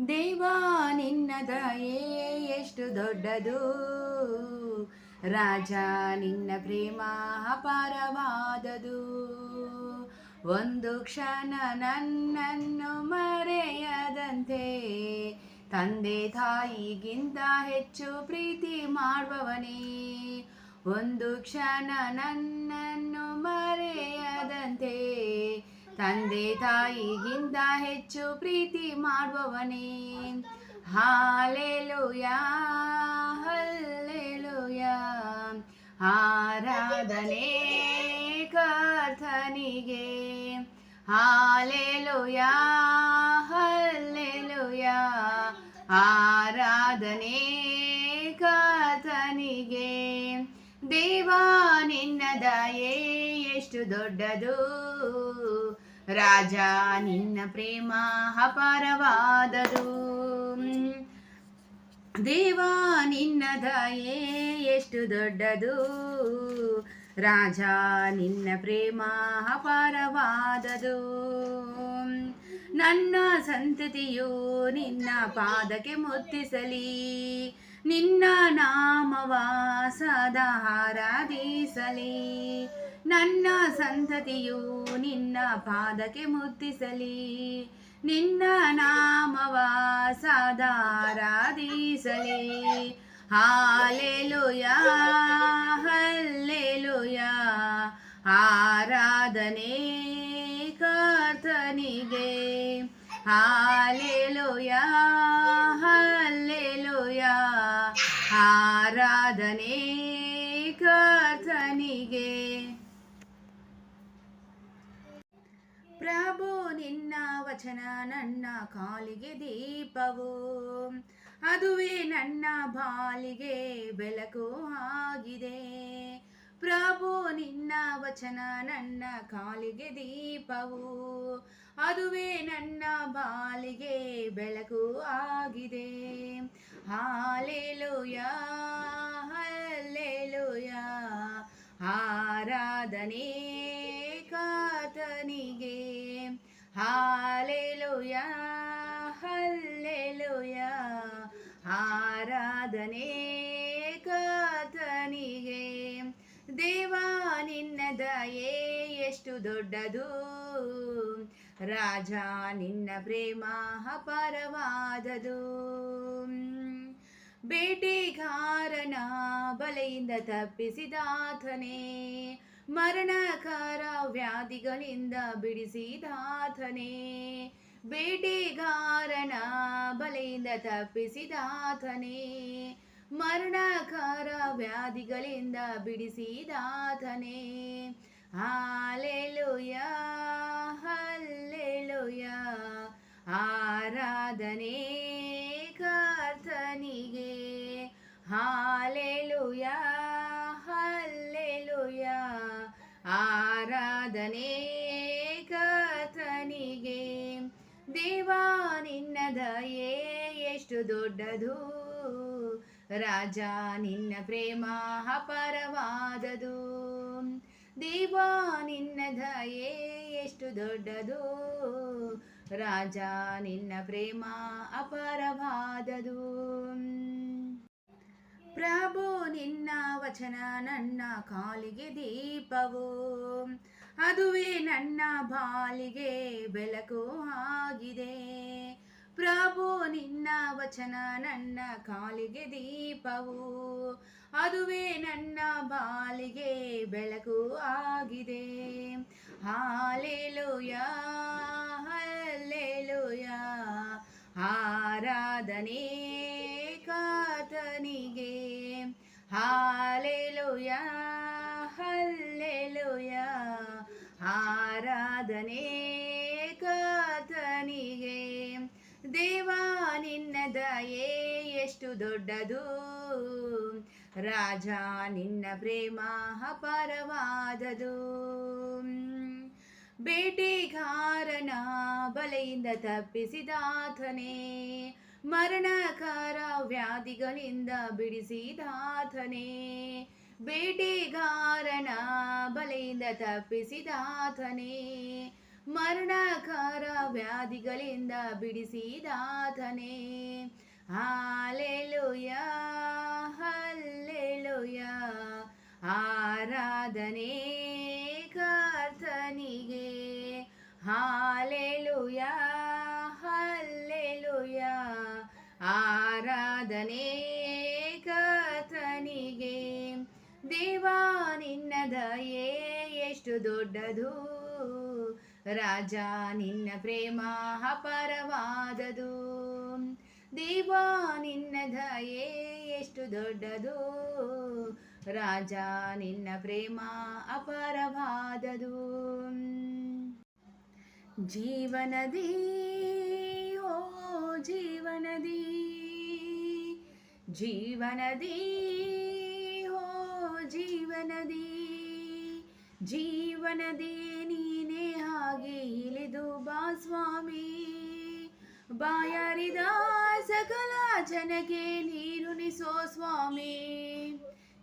ದೇವಾ ನಿನ್ನ ದಯೆ ಎಷ್ಟು ದೊಡ್ಡದು, ರಾಜ ನಿನ್ನ ಪ್ರೇಮ ಅಪಾರವಾದದು. ಒಂದು ಕ್ಷಣ ನನ್ನನ್ನು ಮರೆಯದಂತೆ ತಂದೆ ತಾಯಿಗಿಂತ ಹೆಚ್ಚು ಪ್ರೀತಿ ಮಾಡುವವನೇ. ಒಂದು ಕ್ಷಣ ನನ್ನನ್ನು ಮರೆಯದಂತೆ ತಂದೆ ತಾಯಿಗಿಂತ ಹೆಚ್ಚು ಪ್ರೀತಿ ಮಾಡುವವನೇ. ಹಾಲೆಲೂಯಾ ಹಲ್ಲೆಲೂಯಾ, ಆರಾಧನೆ ಕರ್ತನಿಗೆ. ಹಾಲೆಲೂಯಾ ಹಲ್ಲೆಲೂಯಾ, ಆರಾಧನೆ ಕರ್ತನಿಗೆ. ದೇವಾ ನಿನ್ನ ದಯೆ ಎಷ್ಟು ದೊಡ್ಡದು, ರಾಜ ನಿನ್ನ ಪ್ರೇಮ ಅಪಾರವಾದದು. ದೇವಾ ನಿನ್ನ ದಯೆ ಎಷ್ಟು ದೊಡ್ಡದು, ರಾಜ ನಿನ್ನ ಪ್ರೇಮ ಅಪಾರವಾದದು. ನನ್ನ ಸಂತತಿಯು ನಿನ್ನ ಪಾದಕ್ಕೆ ಮುತ್ತಿಸಲಿ, ನಿನ್ನ ನಾಮವ ಸದಾ ಆರಾಧಿಸಲಿ. ನನ್ನ ಸಂತತಿಯು ನಿನ್ನ ಪಾದಕ್ಕೆ ಮುತ್ತಿಸಲಿ, ನಿನ್ನ ನಾಮವ ಸದಾ ಆರಾಧಿಸಲಿ. ಹಾಲೆಲೂಯಾ ಹಲ್ಲೆಲೂಯಾ, ಆರಾಧನೆ ಕರ್ತನಿಗೆ. ಹಾಲೆಲೂಯಾ ಹಲ್ಲೆಲೂಯಾ, ಆರಾಧನೆ ಕರ್ತನಿಗೆ. ಪ್ರಭು ನಿನ್ನ ವಚನ ನನ್ನ ಕಾಲಿಗೆ ದೀಪವು, ಅದುವೇ ನನ್ನ ಬಾಳಿಗೆ ಬೆಳಕು ಆಗಿದೆ. ಪ್ರಭು ನಿನ್ನ ವಚನ ನನ್ನ ಕಾಲಿಗೆ ದೀಪವು, ಅದುವೇ ನನ್ನ ಬಾಳಿಗೆ ಬೆಳಕು ಆಗಿದೆ. ಹಾಲೆಲೂಯಾ ಹಲ್ಲೆಲೂಯಾ, ಆರಾಧನೆ ಕರ್ತನಿಗೆ. ಹಾಲೆಲೂಯಾ ಹಲ್ಲೆಲೂಯಾ, ಆರಾಧನೆ ಕರ್ತನಿಗೆ. ದೇವಾ ನಿನ್ನ ದಯೆ ಎಷ್ಟು ದೊಡ್ಡದು, ರಾಜ ನಿನ್ನ ಪ್ರೇಮ ಅಪಾರವಾದದು. ಬೇಟೆಗಾರನ ಬಲೆಯಿಂದ ತಪ್ಪಿಸಿದಾತನೇ, ಮರಣಕರ ವ್ಯಾಧಿಗಳಿಂದ ಬಿಡಿಸಿದಾತನೇ. ಬೇಟೆಗಾರನ ಬಲೆಯಿಂದ ತಪ್ಪಿಸಿದಾತನೇ, ಮರಣಕರ ವ್ಯಾಧಿಗಳಿಂದ ಬಿಡಿಸಿದಾತನೇ. ಹಾಲೆಲೂಯಾ ಹಲ್ಲೆಲೂಯಾ, ಆರಾಧನೆ ಕರ್ತನಿಗೆ. ಹಾಲೆಲೂಯಾ ಹಲ್ಲೆಲೂಯಾ, ಆರಾಧನೆ ಕರ್ತನಿಗೆ. ದೇವಾ ನಿನ್ನ ದಯೆ ಎಷ್ಟು ದೊಡ್ಡದು, ರಾಜ ನಿನ್ನ ಪ್ರೇಮ ಅಪಾರವಾದದು. ದೇವಾ ನಿನ್ನ ದಯೆ ಎಷ್ಟು ದೊಡ್ಡದು, ರಾಜ ನಿನ್ನ ಪ್ರೇಮ ಅಪಾರವಾದದು. ಪ್ರಭು ನಿನ್ನ ವಚನ ನನ್ನ ಕಾಲಿಗೆ ದೀಪವು, ಅದುವೇ ನನ್ನ ಬಾಳಿಗೆ ಬೆಳಕು ಆಗಿದೆ. ಪ್ರಭು ನಿನ್ನ ವಚನ ನನ್ನ ಕಾಲಿಗೆ ದೀಪವು, ಅದುವೇ ನನ್ನ ಬಾಳಿಗೆ ಬೆಳಕು ಆಗಿದೆ. ಹಾಲೆಲೂಯಾ ಹಲ್ಲೆಲೂಯಾ, ಆರಾಧನೆ ಕರ್ತನಿಗೆ. ಹಾಲೆಲೂಯಾ ಹಲ್ಲೆಲೂಯಾ, ಆರಾಧನೆ ಕರ್ತನಿಗೆ. ದೇವಾ ನಿನ್ನ ದಯೆ ಎಷ್ಟು ದೊಡ್ಡದು, ರಾಜ ನಿನ್ನ ಪ್ರೇಮ ಅಪಾರವಾದದು. ಬೇಟೆಗಾರನ ಬಲೆಯಿಂದ ತಪ್ಪಿಸಿದಾತನೇ, ಮರಣಕರ ವ್ಯಾಧಿಗಳಿಂದ ಬಿಡಿಸಿದಾತನೇ. ಬೇಟೆಗಾರನ ಬಲೆಯಿಂದ ತಪ್ಪಿಸಿದಾತನೇ, ಮರಣಕರ ವ್ಯಾಧಿಗಳಿಂದ ಬಿಡಿಸಿದಾತನೇ. ಹಾಲೆಲೂಯ ಹಲ್ಲೆಲೂಯ, ಆರಾಧನೆ ಕರ್ತನಿಗೆ. ಹಾಲೆಲೂಯ ಹಲ್ಲೆಲೂಯ, ಆರಾಧನೆ ಕರ್ತನಿಗೆ. ದೇವಾ ನಿನ್ನ ದಯೆ ಎಷ್ಟು ದೊಡ್ಡದು, ರಾಜ ನಿನ್ನ ಪ್ರೇಮ ಅಪಾರವಾದದು. ದೇವಾ ನಿನ್ನ ದಯೆ ಎಷ್ಟು ದೊಡ್ಡದು, ರಾಜ ನಿನ್ನ ಪ್ರೇಮ ಅಪಾರವಾದದು. ಜೀವನದಿ ಓ ಜೀವನದಿ, ಜೀವನದಿ ಓ ಜೀವನದಿ, ಜೀವನದಿ ನೀನೇ ಹಾಗೆ ಇಳಿದು ಬಾ ಸ್ವಾಮಿ. ಬಾಯಾರಿದ ಸಕಲ ಜನಕ್ಕೆ ನೀರುಣಿಸೋ ಸ್ವಾಮಿ.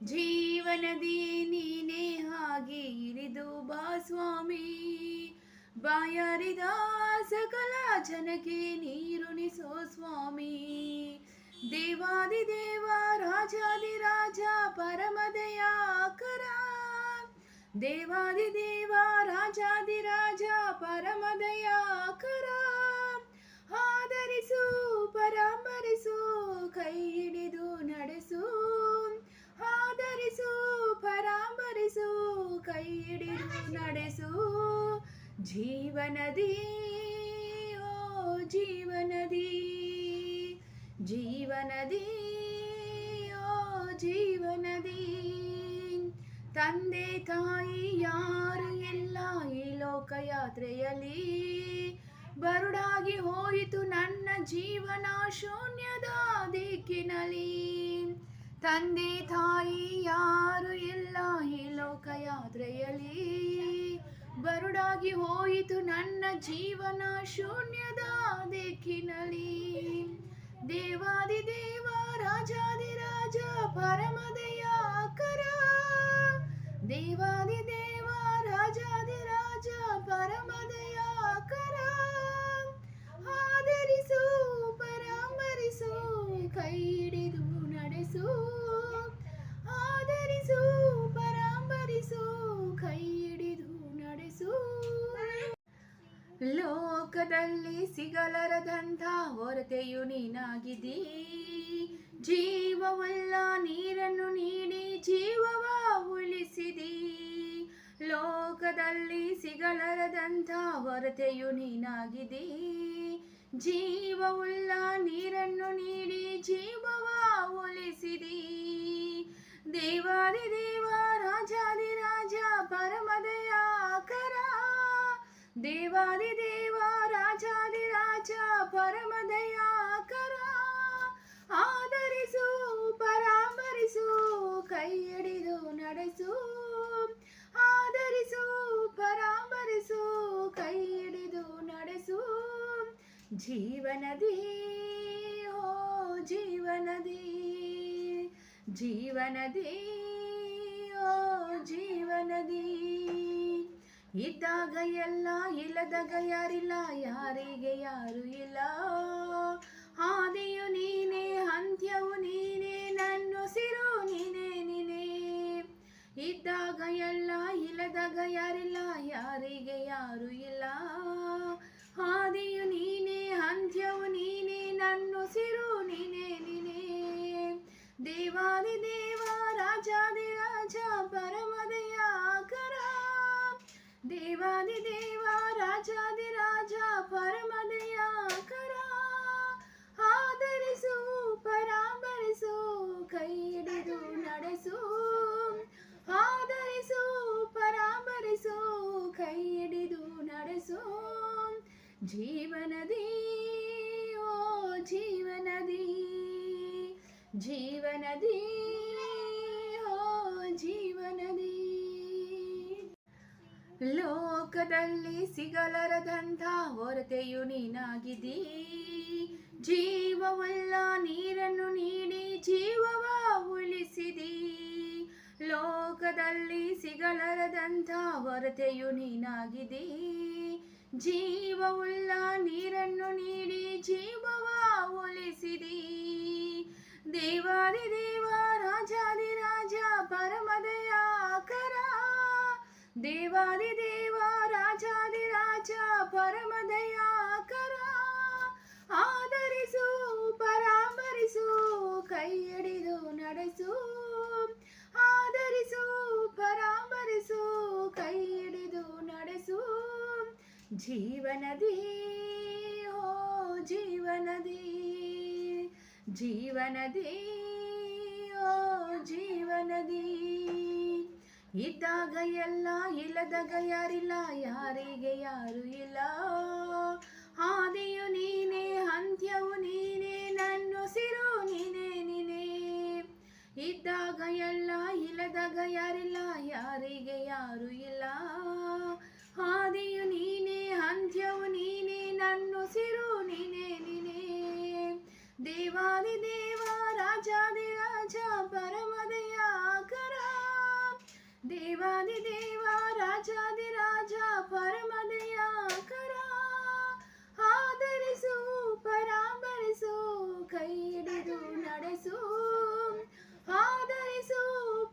ಜೀವನದಿ ನೀನೇ ಹಾಗೆ ಇಳಿದು ಬಾ ಸ್ವಾಮಿ. ಬಾಯಾರಿದ ಸಕಲ ಜನಕ್ಕೆ ನೀರುಣಿಸೋ ಸ್ವಾಮಿ. ದೇವಾದಿ ದೇವ ರಾಜಾದಿ ರಾಜ ಪರಮದಯಾಕರ, ದೇವಾದಿ ದೇವ ರಾಜಾದಿ ರಾಜ ಪರಮದಯಾಕರ. ಆದರಿಸು ಪರಾಂಬರಿಸು, ಕೈ ಹಿಡಿದು ನಡೆಸು. ಆದರಿಸು ಪರಾಂಬರಿಸು, ಕೈ ಹಿಡಿದು ನಡೆಸು. ಜೀವನದಿ ಓ ಜೀವನದಿ, ಜೀವನದಿ ಓ ಜೀವನದಿ. ತಂದೆ ತಾಯಿ ಯಾರು ಎಲ್ಲ ಈ ಲೋಕಯಾತ್ರೆಯಲ್ಲಿ, ಬರುಡಾಗಿ ಹೋಯಿತು ನನ್ನ ಜೀವನ ಶೂನ್ಯದ ದಿಕ್ಕಿನಲ್ಲಿ. ತಂದೆ ತಾಯಿ ಯಾರು ಎಲ್ಲ ಈ ಲೋಕಯಾತ್ರೆಯಲ್ಲಿ, ಬರುಡಾಗಿ ಹೋಯಿತು ನನ್ನ ಜೀವನ ಶೂನ್ಯದ ದಿಕ್ಕಿನಲ್ಲಿ. ದೇವಾದಿ ದೇವ ರಾಜಾದಿ ರಾಜ ಪರಮದಯಾಕರ, ದೇವಾದಿ ದೇವ ರಾಜಾದಿ ರಾಜ ಪರಮದಯಾಕರ. ಆದರಿಸು ಪರಾಂಬರಿಸು, ಕೈ ಹಿಡಿದು ನಡೆಸು. ಆದರಿಸು ಪರಾಂಬರಿಸು, ಕೈ ಹಿಡಿದು ನಡೆಸು. ಲೋಕದಲ್ಲಿ ಸಿಗಲರದಂಥ ಹೊರತೆಯು ನೀನಾಗಿದ್ದೀ. ಜೀವವುಳ್ಳ ನೀರನ್ನು ನೀಡಿ ಜೀವವ ಉಳಿಸಿದಿ. ಲೋಕದಲ್ಲಿ ಸಿಗಲರದಂಥ ಹೊರತೆಯು ನೀನಾಗಿದ್ದೀ. ಜೀವವುಳ್ಳ ನೀರನ್ನು ನೀಡಿ ಜೀವವ ಉಳಿಸಿದಿ. ದೇವಾದಿ ದೇವ ರಾಜಾದಿ ರಾಜ ಪರಮದಯಾಕರ, ದೇವಾದಿ ದೇವ ರಾಜಾದಿ ರಾಜ ಪರಮದಯಾಕರ. ಆದರಿಸು ಪರಾಂಬರಿಸು, ಕೈ ಹಿಡಿದು ನಡೆಸು. ಆದರಿಸು ಪರಾಂಬರಿಸು, ಕೈ ಹಿಡಿದು ನಡೆಸು. ಜೀವನದಿ ಓ ಜೀವನದಿ, ಜೀವನದಿ ಓ ಜೀವನದಿ. ಇದ್ದಾಗ ಎಲ್ಲ ಇಲ್ಲದಾಗ ಯಾರಿಲ್ಲ, ಯಾರಿಗೆ ಯಾರು ಇಲ್ಲ. ಆದಿಯು ನೀನೇ ಅಂತ್ಯವು ನೀನೇ, ನನ್ನುಸಿರು ನೀನೇ ನೀನೇ. ಇದ್ದಾಗ ಎಲ್ಲ ಇಲ್ಲದಾಗ ಯಾರಿಲ್ಲ, ಯಾರಿಗೆ ಯಾರು ಇಲ್ಲ. ಆದಿಯು ನೀನೇ ಅಂತ್ಯವು ನೀನೇ, ನನ್ನುಸಿರು ನೀನೇ ನೀನೇ. ದೇವಾದಿ ದೇವ ರಾಜಾದಿ ರಾಜ ಪರಮದಯಾಕರ, ದೇವಾದಿ ದೇವ ರಾಜಾದಿ ರಾಜ ಪರಮದಯಾಕರ. ಆದರಿಸು ಪರಾಂಬರಿಸು, ಕೈ ಹಿಡಿದು ನಡೆಸು. ಆದರಿಸು ಪರಾಂಬರಿಸು, ಕೈ ಹಿಡಿದು ನಡೆಸು. ಜೀವನದಿ ಓ ಜೀವನದಿ, ಜೀವನದಿ ಓ ಜೀವನದಿ. ಲೋಕದಲ್ಲಿ ಸಿಗಲರದಂಥ ಹೊರತೆಯು ನೀನಾಗಿದ್ದೀ. ಜೀವವುಳ್ಳ ನೀರನ್ನು ನೀಡಿ ಜೀವವ ಉಳಿಸಿದಿ. ಲೋಕದಲ್ಲಿ ಸಿಗಲರದಂಥ ಹೊರತೆಯು ನೀನಾಗಿದ್ದೀ. ಜೀವವುಳ್ಳ ನೀರನ್ನು ನೀಡಿ ಜೀವವ ಉಳಿಸಿದಿ. ದೇವಾದಿ ದೇವ ರಾಜಾದಿ ರಾಜ ಪರಮದಯಾಕರ. ದೇವಾದಿ ದೇವ ರಾಜಾದಿ ರಾಜ ಪರಮದಯಾಕರ. ಆದರಿಸು ಪರಾಮರಿಸು ಕೈ ಹಿಡಿದು ನಡೆಸು. ಆದರಿಸು ಪರಾಮರಿಸು ಕೈ ಹಿಡಿದು ನಡೆಸು. ಜೀವನದಿ ಓ ಜೀವನದಿ, ಜೀವನದಿ ಓ ಜೀವನದಿ. ಇದ್ದಾಗ ಎಲ್ಲ ಇಲ್ಲದಾಗ ಯಾರಿಲ್ಲ, ಯಾರಿಗೆ ಯಾರು ಇಲ್ಲ. ಆದಿಯು ನೀನೇ ಅಂತ್ಯವು ನೀನೇ, ನನ್ನುಸಿರು ನೀನೇ ನೀನೇ. ಇದ್ದಾಗ ಎಲ್ಲ ಇಲ್ಲದಾಗ ಯಾರಿಲ್ಲ, ಯಾರಿಗೆ ಯಾರು ಇಲ್ಲ. ಆದಿಯು ನೀನೇ ಅಂತ್ಯವು ನೀನೇ, ನನ್ನುಸಿರು ನೀನೇ ನೀನೇ. ದೇವಾದಿ ದೇವ ರಾಜಾದಿ ರಾಜ ಪರಮದಯಾಕರ. ದೇವಾದಿ ದೇವ ರಾಜಾದಿ ರಾಜ ಪರಮದಯಾಕರ. ಆದರಿಸು ಪರಾಮರಿಸು ಕೈ ಹಿಡಿದು ನಡೆಸು. ಆದರಿಸು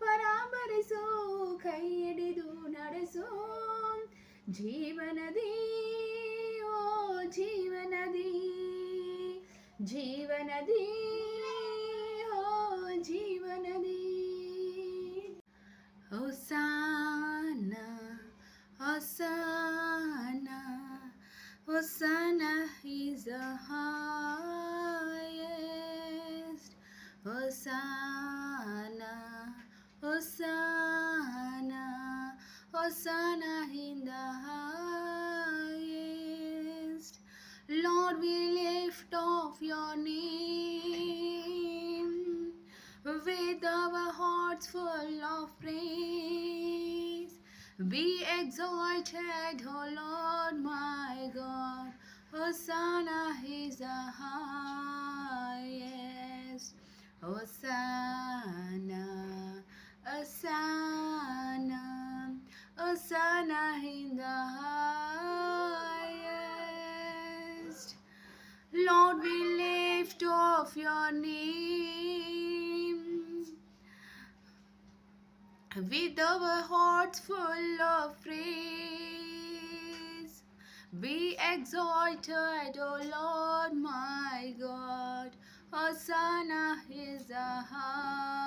ಪರಾಮರಿಸು ಕೈ ಹಿಡಿದು ನಡೆಸು. ಜೀವನದಿ ಓ ಜೀವನದಿ, ಜೀವನದಿ ಓ ಜೀವನದಿ. Hosanna, Hosanna, Hosanna is the highest. Hosanna, Hosanna, Hosanna in the highest. Lord, we lift off your name with our hearts full of praise. Be exalted, O Lord my God. Hosanna is the highest. Hosanna, Hosanna, Hosanna in the highest. Lord, we lift off your name with our hearts full of praise. Be exalted, O Lord my God. Hosanna is the highest.